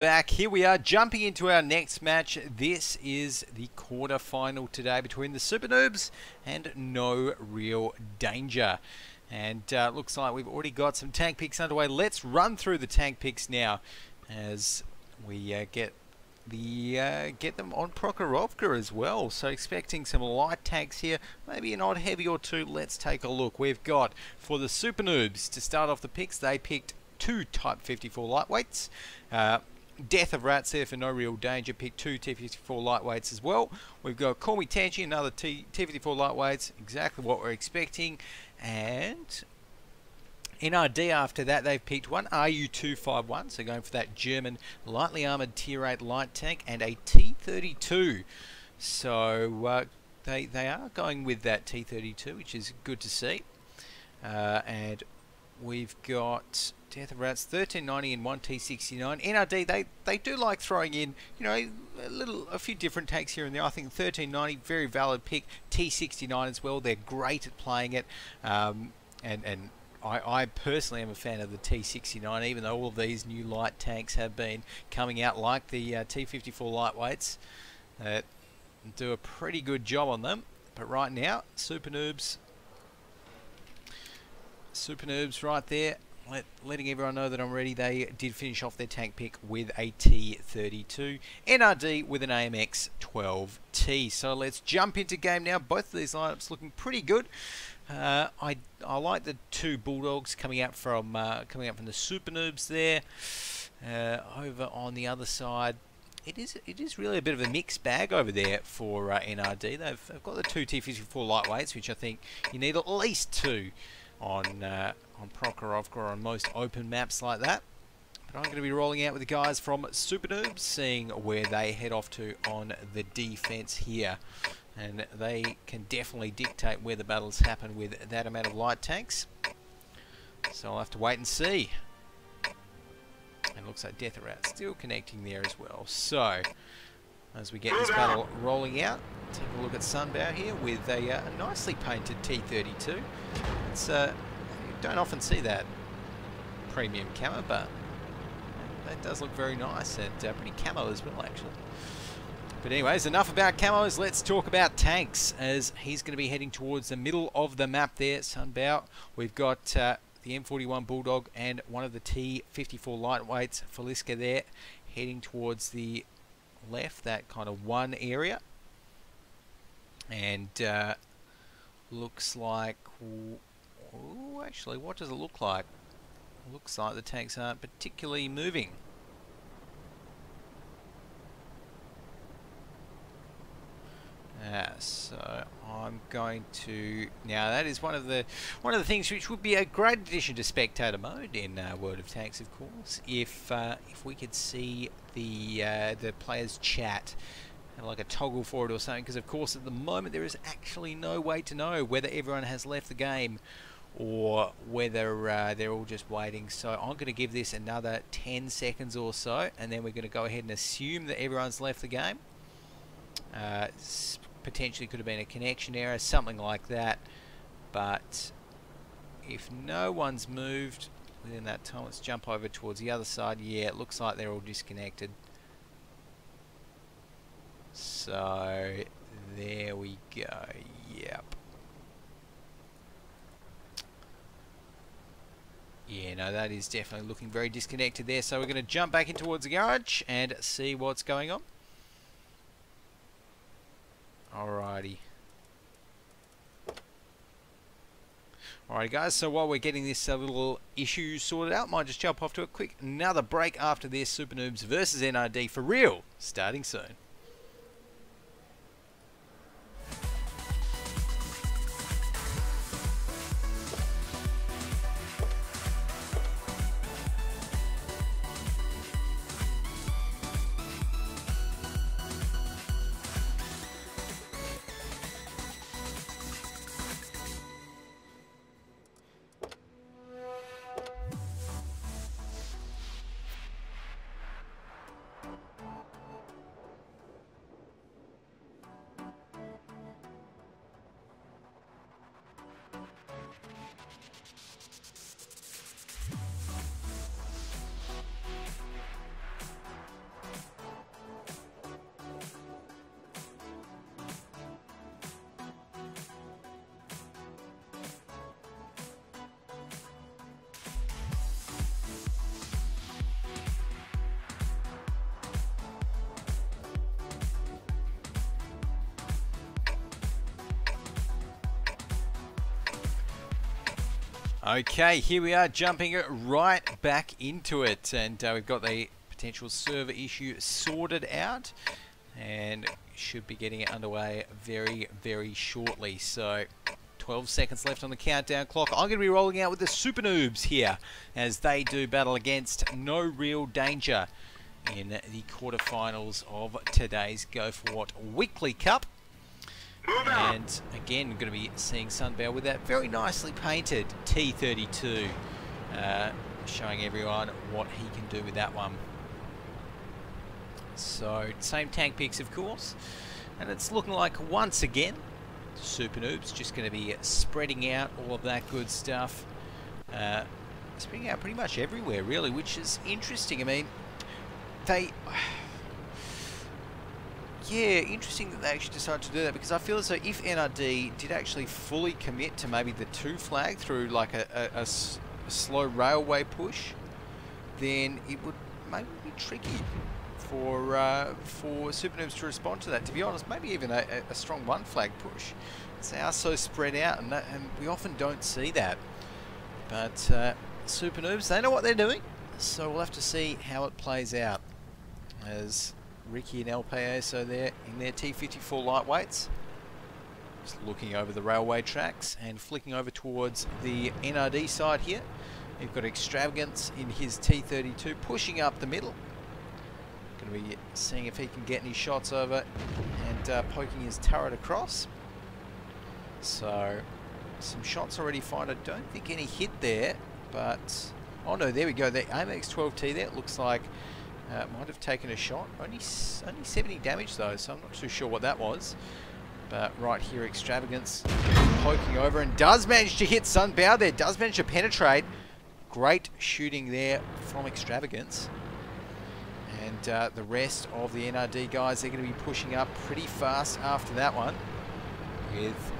Back. Here we are jumping into our next match. This is the quarter-final today between the SuperNoobs and No Real Danger. And looks like we've already got some tank picks underway. Let's run through the tank picks now as we get them on Prokhorovka as well. So expecting some light tanks here, maybe an odd heavy or two. Let's take a look. We've got, for the SuperNoobs, to start off the picks, they picked two Type 54 lightweights. Death of Rats there for No Real Danger, picked two T54 lightweights as well. We've got Call Me Tanchi, another T54 lightweights, exactly what we're expecting. And NRD after that, they've picked one RU251, so going for that German lightly armoured Tier 8 light tank, and a T32. So they are going with that T32, which is good to see. And we've got Death of Rats 1390 and one T69. NRD, they do like throwing in, you know, a few different tanks here and there. I think 1390, very valid pick. T69 as well. They're great at playing it. And I personally am a fan of the T69, even though all of these new light tanks have been coming out, like the T54 lightweights, that do a pretty good job on them. But right now, SuperNoobs right there, letting everyone know that I'm ready. They did finish off their tank pick with a T32. NRD with an AMX 12T. So let's jump into game now. Both of these lineups looking pretty good. I like the two Bulldogs coming out from the SuperNoobs there. Over on the other side, it is really a bit of a mixed bag over there for NRD. They've got the two T54 lightweights, which I think you need at least two on Prokhorovka or on most open maps like that. But I'm going to be rolling out with the guys from SuperNoobs, seeing where they head off to on the defense here. And they can definitely dictate where the battles happen with that amount of light tanks. So I'll have to wait and see. And looks like Death of Rat still connecting there as well. So as we get this battle rolling out, take a look at Sunbow here with a nicely painted T32. It's you don't often see that premium camo, but that does look very nice and pretty camo as well, actually. But anyways, enough about camos. Let's talk about tanks, as he's going to be heading towards the middle of the map there, Sunbow. We've got the M41 Bulldog and one of the T54 lightweights, Feliska there, heading towards the left, that kind of one area. And looks like, oh, actually, what does it look like? It looks like the tanks aren't particularly moving. So I'm going to, now that is one of the things which would be a great addition to spectator mode in World of Tanks, of course, if we could see the players chat, like a toggle for it or something, because of course at the moment there is actually no way to know whether everyone has left the game or whether they're all just waiting. So I'm going to give this another 10 seconds or so, and then we're going to go ahead and assume that everyone's left the game. Potentially could have been a connection error, something like that, but if no one's moved within that time, let's jump over towards the other side. Yeah, it looks like they're all disconnected. So there we go. Yep. Yeah, no, that is definitely looking very disconnected there. So we're going to jump back in towards the garage and see what's going on. Alrighty. Alright guys, so while we're getting this little issue sorted out, might just jump off to a quick another break after this. SuperNoobs versus NRD for real, starting soon. Okay, here we are jumping right back into it, and we've got the potential server issue sorted out and should be getting it underway very, very shortly. So 12 seconds left on the countdown clock. I'm going to be rolling out with the SuperNoobs here as they do battle against No Real Danger in the quarterfinals of today's Go4WoT Weekly Cup. And again, going to be seeing Sunbear with that very nicely painted T32, showing everyone what he can do with that one. So, same tank picks, of course, and it's looking like once again, SuperNoobs just going to be spreading out all of that good stuff, spreading out pretty much everywhere, really, which is interesting. I mean, yeah, interesting that they actually decided to do that, because I feel as though if NRD did actually fully commit to maybe the 2 flag through like a slow railway push, then it would maybe be tricky for SuperNoobs to respond to that. To be honest, maybe even a strong 1 flag push. They are so spread out, and we often don't see that. But SuperNoobs, they know what they're doing, so we'll have to see how it plays out. As Ricky and El Payaso there in their T54 lightweights, just looking over the railway tracks and flicking over towards the NRD side here. You've got Extravagance in his T32 pushing up the middle. Going to be seeing if he can get any shots over and poking his turret across. So some shots already fired. I don't think any hit there, but oh no, there we go. The AMX-12T there, it looks like might have taken a shot. Only 70 damage though, so I'm not too sure what that was. But right here, Extravagance poking over and does manage to hit Sunbow there. Does manage to penetrate. Great shooting there from Extravagance. And the rest of the NRD guys, they're going to be pushing up pretty fast after that one, with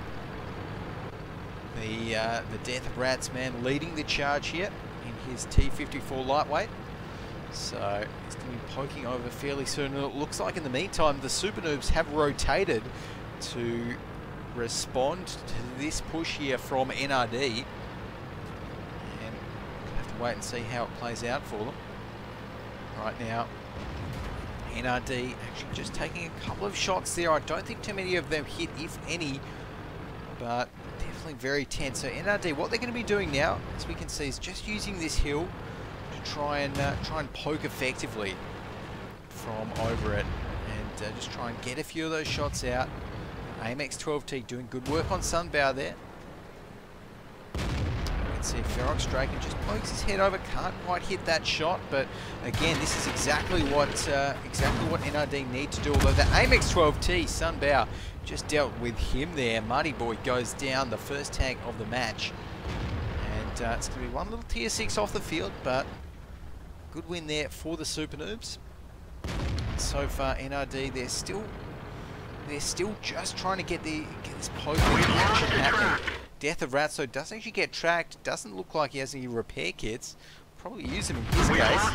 the Death of Rats man leading the charge here in his T54 lightweight. So he's going to be poking over fairly soon. And it looks like in the meantime the SuperNoobs have rotated to respond to this push here from NRD. And we'll have to wait and see how it plays out for them. Right now, NRD actually just taking a couple of shots there. I don't think too many of them hit, if any, but definitely very tense. So NRD, what they're going to be doing now, as we can see, is just using this hill to try and poke effectively from over it, and just try and get a few of those shots out. AMX-12T doing good work on Sunbow there. You can see Ferox Draken just pokes his head over, can't quite hit that shot, but again, this is exactly what NRD need to do. Although the AMX-12T, Sunbow, just dealt with him there. Muddy Boy goes down, the first tank of the match, and it's going to be one little tier 6 off the field, but good win there for the SuperNoobs. So far, NRD, they're still just trying to get this poke action happening. Death of Rats, so does actually get tracked. Doesn't look like he has any repair kits. Probably use them in his case.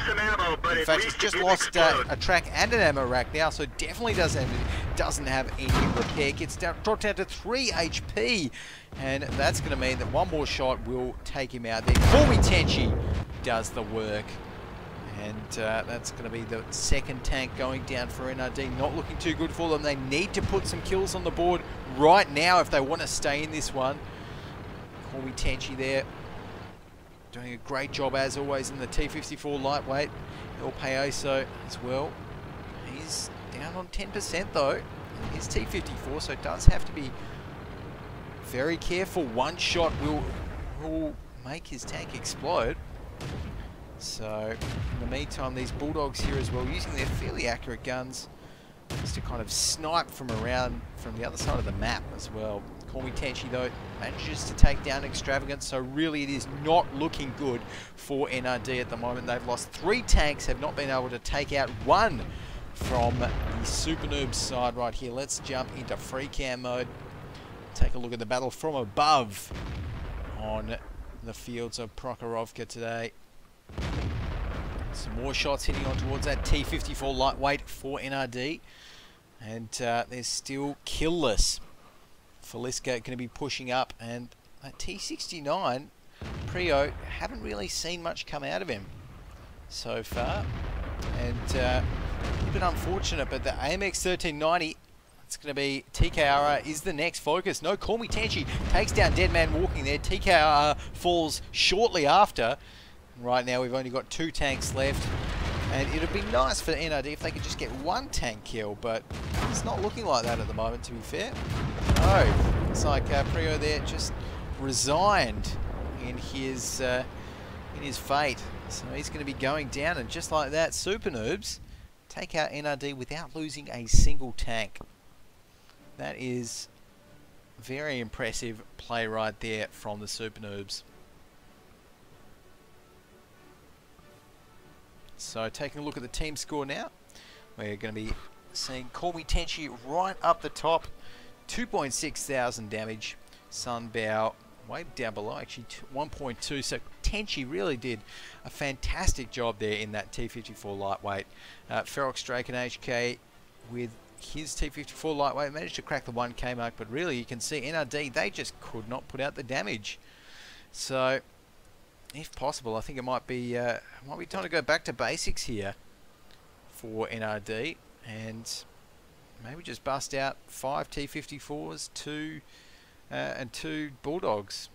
In fact, he's just lost a track and an ammo rack now, so definitely doesn't have any repair kits. Dropped down to 3 HP, and that's going to mean that one more shot will take him out there. Corby Tenchi does the work. And that's going to be the second tank going down for NRD. Not looking too good for them. They need to put some kills on the board right now if they want to stay in this one. Corby Tenchi there, doing a great job as always in the T54 lightweight. El Payaso as well. He's down on 10% though in his T54, so it does have to be very careful. One shot will make his tank explode. So, in the meantime, these Bulldogs here as well, using their fairly accurate guns just to kind of snipe from the other side of the map as well. Corby Tenchi, though, manages to take down Extravagance, so really it is not looking good for NRD at the moment. They've lost 3 tanks, have not been able to take out 1 from the SuperNoobs side right here. Let's jump into free cam mode, take a look at the battle from above on the fields of Prokhorovka today. Some more shots hitting on towards that T54 lightweight for NRD. And there's still Killless. Feliska going to be pushing up. And that T69 Prio, haven't really seen much come out of him so far. And a bit unfortunate, but the AMX 1390, it's going to be TKR is the next focus. No, Call Me Tenchi takes down Dead Man Walking there. TKR falls shortly after. Right now we've only got 2 tanks left. And it would be nice for NRD if they could just get 1 tank kill, but it's not looking like that at the moment, to be fair. No, it's like Prio there just resigned in his fate. So he's going to be going down, and just like that, SuperNoobs take out NRD without losing a single tank. That is very impressive play right there from the SuperNoobs. So taking a look at the team score now, we're going to be seeing Call Me Tenchi right up the top, 2.6 thousand damage. Sunbow way down below, actually 1.2. So Tenchi really did a fantastic job there in that T54 lightweight. Ferox Drake and HK with his T54 lightweight managed to crack the 1k mark, but really you can see NRD, they just could not put out the damage. So if possible, I think it might be time to go back to basics here for NRD and maybe just bust out 5 T54s, and 2 Bulldogs,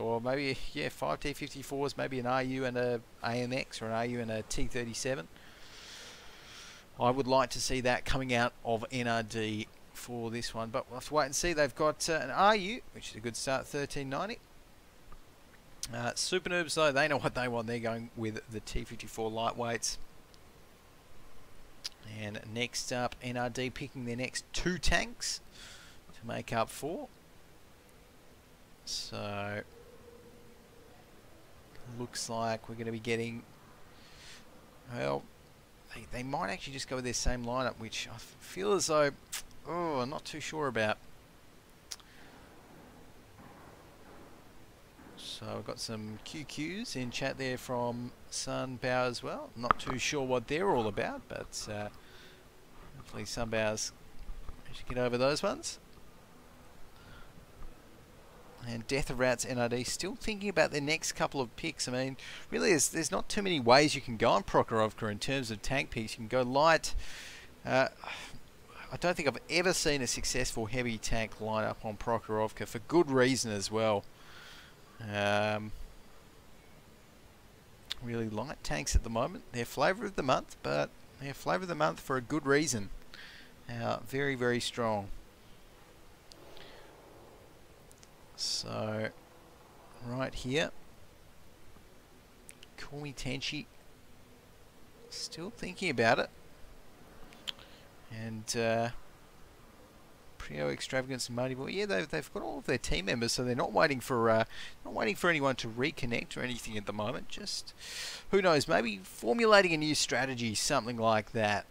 or maybe 5 T54s, maybe an RU and a AMX, or an RU and a T37. I would like to see that coming out of NRD for this one, but we'll have to wait and see. They've got an RU, which is a good start, 1390. SuperNoobs, though, they know what they want. They're going with the T54 lightweights. And next up, NRD picking their next 2 tanks to make up 4. So looks like we're going to be getting, well, they might actually just go with their same lineup, which I feel as though, I'm not too sure about. So I've got some QQs in chat there from Sunbow as well. Not too sure what they're all about, but hopefully Sunbow's should get over those ones. And Death of Rats NRD still thinking about their next couple of picks. I mean, really there's not too many ways you can go on Prokhorovka in terms of tank picks. You can go light. I don't think I've ever seen a successful heavy tank lineup on Prokhorovka, for good reason as well. Really light tanks at the moment. They're flavour of the month, but they're flavour of the month for a good reason. Very, very strong. So, right here, Call Me Tenchi, still thinking about it. And Prio Extravagance and Marty Boy, yeah, they've got all of their team members, so they're not waiting for anyone to reconnect or anything at the moment. Just, who knows, maybe formulating a new strategy, something like that,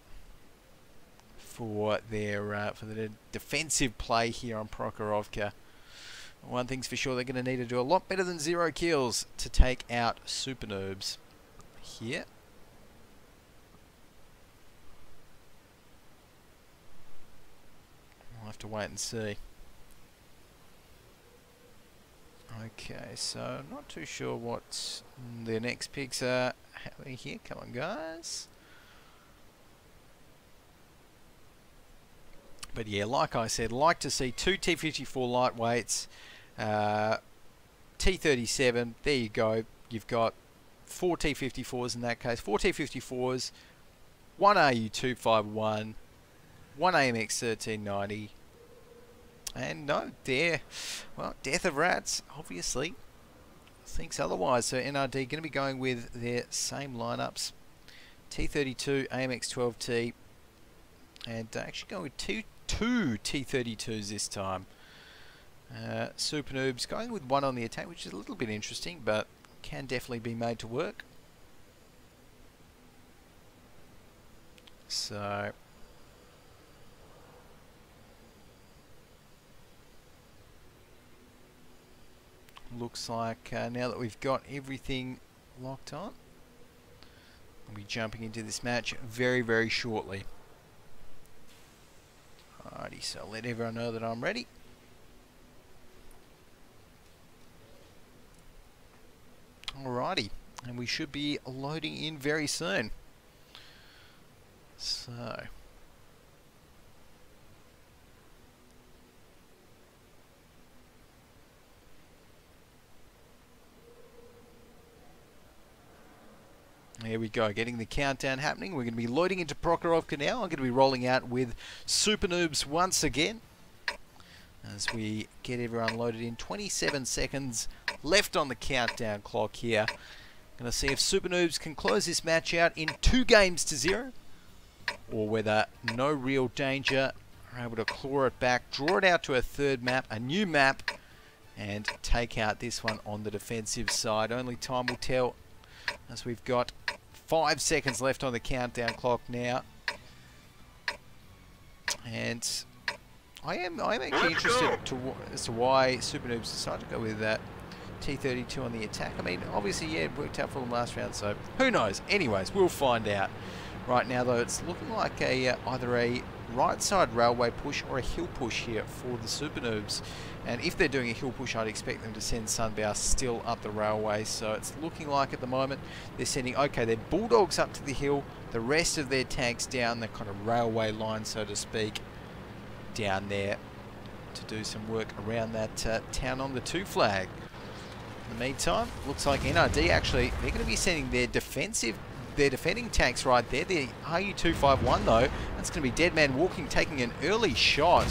for their defensive play here on Prokhorovka. One thing's for sure, they're going to need to do a lot better than 0 kills to take out SuperNoobs here. We'll have to wait and see. Okay, so not too sure what their next picks are here. Come on, guys. But yeah, like I said, like to see 2 T54 lightweights, T37, there you go. You've got 4 T54s in that case, 4 T54s, 1 RU251, 1 AMX 1390, and no, there, well, Death of Rats, obviously, thinks otherwise. So NRD going to be going with their same lineups, T32, AMX 12T, and actually going with two T32s this time. SuperNoobs going with 1 on the attack, which is a little bit interesting, but can definitely be made to work. So looks like now that we've got everything locked on, we'll be jumping into this match very, very shortly. Alrighty, so I'll let everyone know that I'm ready. Alrighty, and we should be loading in very soon. So, there we go, getting the countdown happening. We're going to be loading into Prokhorovka now. I'm going to be rolling out with SuperNoobs once again, as we get everyone loaded in. 27 seconds left on the countdown clock here. Going to see if SuperNoobs can close this match out in 2-0, or whether no real danger are able to claw it back, draw it out to a third map, a new map, and take out this one on the defensive side. Only time will tell, as we've got 5 seconds left on the countdown clock now. And I am actually interested as to why SuperNoobs decided to go with that T32 on the attack. I mean, obviously, yeah, it worked out for them last round, so who knows? Anyways, we'll find out. Right now, though, it's looking like either a right side railway push or a hill push here for the SuperNoobs. And if they're doing a hill push, I'd expect them to send Sunbow still up the railway. So it's looking like at the moment they're sending, okay, their Bulldogs up to the hill, the rest of their tanks down the kind of railway line, so to speak, down there to do some work around that town on the 2 flag. In the meantime, looks like NRD actually, they're going to be sending their defending tanks right there. The RU-251 though, that's going to be Deadman Walking, taking an early shot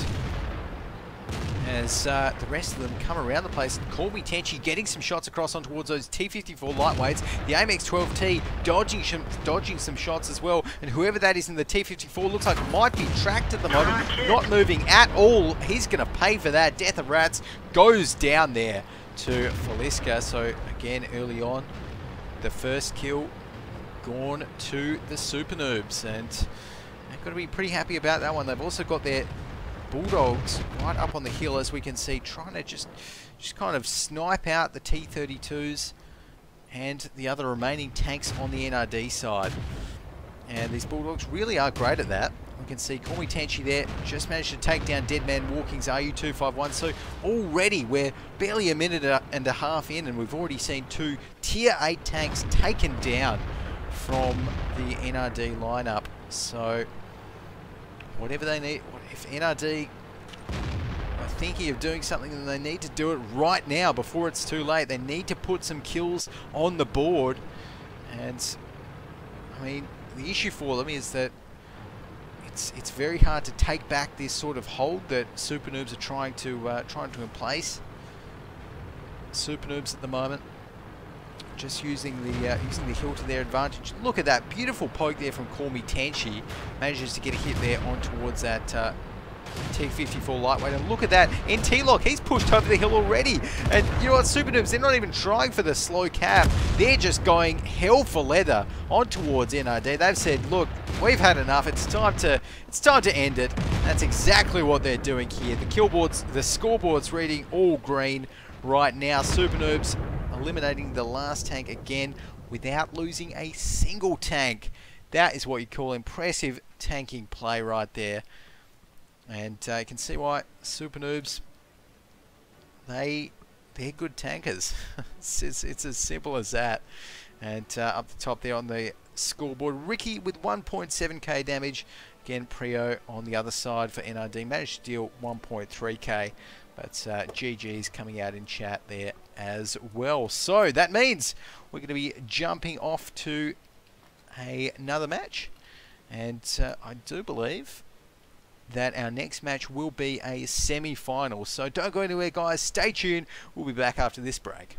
as the rest of them come around the place. Call Me Tenchi getting some shots across on towards those T-54 lightweights. The AMX-12T dodging some shots as well. And whoever that is in the T-54 looks like might be tracked at the moment. Not moving at all. He's going to pay for that. Death of Rats goes down there to Feliska. So again, early on, the first kill gone to the SuperNoobs. And they've got to be pretty happy about that one. They've also got their Bulldogs right up on the hill, as we can see, trying to just kind of snipe out the T-32s and the other remaining tanks on the NRD side. And these Bulldogs really are great at that. We can see Call Me Tenchi there just managed to take down Deadman Walking's RU-251. So already we're barely a minute and a half in, and we've already seen 2 Tier 8 tanks taken down from the NRD lineup. So whatever they need, if NRD are thinking of doing something, then they need to do it right now before it's too late. They need to put some kills on the board. And I mean, the issue for them is that it's very hard to take back this sort of hold that SuperNoobs are trying to place. SuperNoobs at the moment just using the hill to their advantage. Look at that beautiful poke there from Call Me Tenchi. Manages to get a hit there on towards that T-54 lightweight. And look at that, NT-Lock, he's pushed over the hill already. And you know what, SuperNoobs, they're not even trying for the slow cap. They're just going hell for leather on towards NRD. They've said, look, we've had enough. It's time to end it. That's exactly what they're doing here. The scoreboard's reading all green right now. SuperNoobs eliminating the last tank again without losing a single tank. That is what you call impressive tanking play right there. And you can see why SuperNoobs, they're good tankers. it's as simple as that. And up the top there on the scoreboard, Ricky with 1.7k damage. Again, Prio on the other side for NRD managed to deal 1.3k. But GG's coming out in chat there as well. So that means we're going to be jumping off to another match. And I do believe that our next match will be a semi-final. So don't go anywhere, guys. Stay tuned. We'll be back after this break.